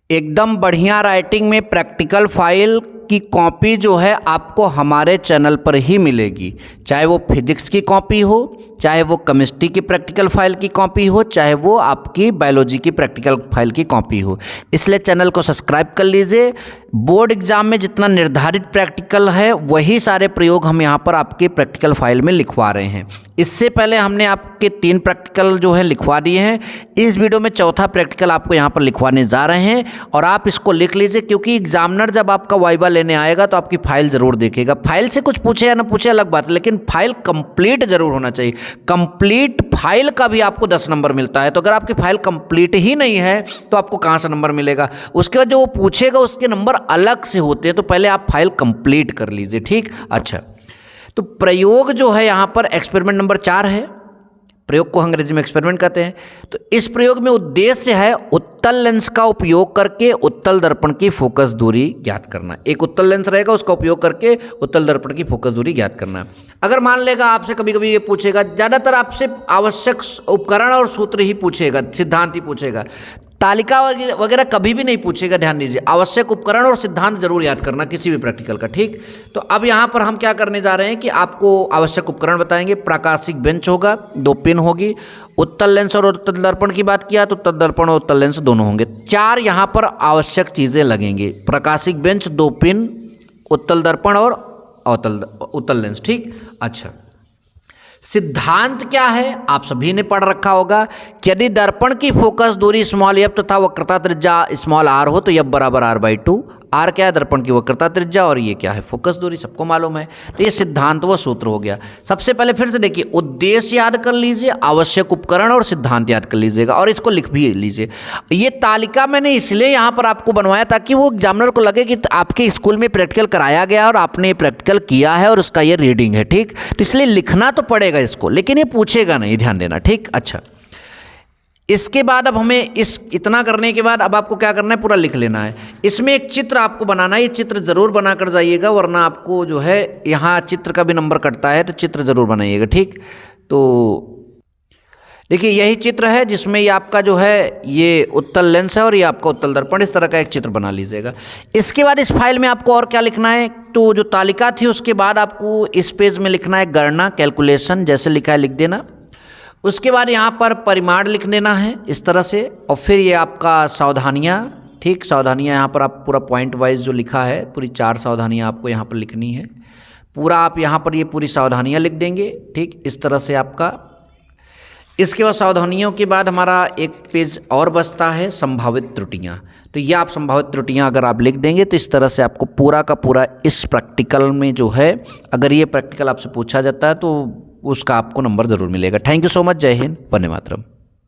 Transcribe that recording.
एकदम बढ़िया राइटिंग में प्रैक्टिकल फाइल की कॉपी जो है आपको हमारे चैनल पर ही मिलेगी। चाहे वो फिजिक्स की कॉपी हो, चाहे वो केमिस्ट्री की प्रैक्टिकल फाइल की कॉपी हो, चाहे वो आपकी बायोलॉजी की प्रैक्टिकल फाइल की कॉपी हो। इसलिए चैनल को सब्सक्राइब कर लीजिए। बोर्ड एग्जाम में जितना निर्धारित प्रैक्टिकल है वही सारे प्रयोग हम यहाँ पर आपके प्रैक्टिकल फाइल में लिखवा रहे हैं। इससे पहले हमने आपके 3 प्रैक्टिकल जो है लिखवा दिए हैं। इस वीडियो में चौथा प्रैक्टिकल आपको यहाँ पर लिखवाने जा रहे हैं और आप इसको लिख लीजिए, क्योंकि एग्जामिनर जब आपका वाइवा लेने आएगा तो आपकी फाइल जरूर देखेगा। फाइल से कुछ पूछे या ना पूछे अलग बात है, लेकिन फाइल कंप्लीट जरूर होना चाहिए। कंप्लीट फाइल का भी आपको 10 नंबर मिलता है। तो अगर आपकी फाइल कंप्लीट ही नहीं है तो आपको कहाँ से नंबर मिलेगा? उसके बाद जो वो पूछेगा उसके नंबर अलग से होते हैं। तो पहले आप फाइल कंप्लीट कर लीजिए, ठीक। अच्छा, तो प्रयोग जो है यहाँ पर एक्सपेरिमेंट नंबर 4 है। प्रयोग को अंग्रेजी में एक्सपेरिमेंट कहते हैं। तो इस प्रयोग में उद्देश्य है उत्तल लेंस का उपयोग करके उत्तल दर्पण की फोकस दूरी ज्ञात करना। एक उत्तल लेंस रहेगा, उसका उपयोग करके उत्तल दर्पण की फोकस दूरी ज्ञात करना। अगर मान लेगा आपसे कभी कभी ये पूछेगा, ज़्यादातर आपसे आवश्यक उपकरण और सूत्र ही पूछेगा, सिद्धांत ही पूछेगा, तालिका वगैरह कभी भी नहीं पूछेगा। ध्यान दीजिए, आवश्यक उपकरण और सिद्धांत जरूर याद करना किसी भी प्रैक्टिकल का, ठीक। तो अब यहाँ पर हम क्या करने जा रहे हैं कि आपको आवश्यक उपकरण बताएंगे। प्रकाशिक बेंच होगा, 2 पिन होगी। उत्तल लेंस और उत्तल दर्पण की बात किया तो उत्तल दर्पण और उत्तल लेंस दोनों होंगे। 4 यहाँ पर आवश्यक चीज़ें लगेंगी। प्रकाशिक बेंच, 2 पिन, उत्तल दर्पण और उत्तल लेंस, ठीक। अच्छा, सिद्धांत क्या है आप सभी ने पढ़ रखा होगा कि यदि दर्पण की फोकस दूरी स्मॉल एफ तथा वक्रता त्रिज्या स्मॉल आर हो तो एफ बराबर r/2। आर क्या है? दर्पण की वक्रता त्रिज्या, और ये क्या है? फोकस दूरी, सबको मालूम है। तो ये सिद्धांत व सूत्र हो गया। सबसे पहले फिर से देखिए, उद्देश्य याद कर लीजिए, आवश्यक उपकरण और सिद्धांत याद कर लीजिएगा, और इसको लिख भी लीजिए। ये तालिका मैंने इसलिए यहाँ पर आपको बनवाया ताकि वो एग्जामिनर को लगे कि आपके स्कूल में प्रैक्टिकल कराया गया और आपने प्रैक्टिकल किया है और उसका ये रीडिंग है, ठीक। तो इसलिए लिखना तो पड़ेगा इसको, लेकिन ये पूछेगा नहीं, ध्यान देना, ठीक। अच्छा, इसके बाद अब हमें इतना करने के बाद अब आपको क्या करना है? पूरा लिख लेना है। इसमें एक चित्र आपको बनाना है। ये चित्र ज़रूर बना कर जाइएगा, वरना आपको जो है यहाँ चित्र का भी नंबर कटता है, तो चित्र ज़रूर बनाइएगा, ठीक। तो देखिए, यही चित्र है जिसमें ये आपका जो है ये उत्तल लेंस है और ये आपका उत्तल दर्पण। इस तरह का एक चित्र बना लीजिएगा। इसके बाद इस फाइल में आपको और क्या लिखना है? तो जो तालिका थी उसके बाद आपको इस पेज में लिखना है गणना, कैलकुलेशन, जैसे लिखा है लिख देना। उसके बाद यहाँ पर परिमाण लिख देना है इस तरह से, और फिर ये आपका सावधानियाँ, ठीक। सावधानियाँ यहाँ पर आप पूरा पॉइंट वाइज जो लिखा है, पूरी 4 सावधानियाँ आपको यहाँ पर लिखनी है। पूरा आप यहाँ पर ये पूरी सावधानियाँ लिख देंगे, ठीक। इस तरह से आपका। इसके बाद सावधानियों के बाद हमारा एक पेज और बचता है संभावित त्रुटियाँ। तो ये आप संभावित त्रुटियाँ अगर आप लिख देंगे तो इस तरह से आपको पूरा का पूरा इस प्रैक्टिकल में जो है, अगर ये प्रैक्टिकल आपसे पूछा जाता है तो उसका आपको नंबर ज़रूर मिलेगा। Thank you so much. जय हिंद, वंदे मातरम।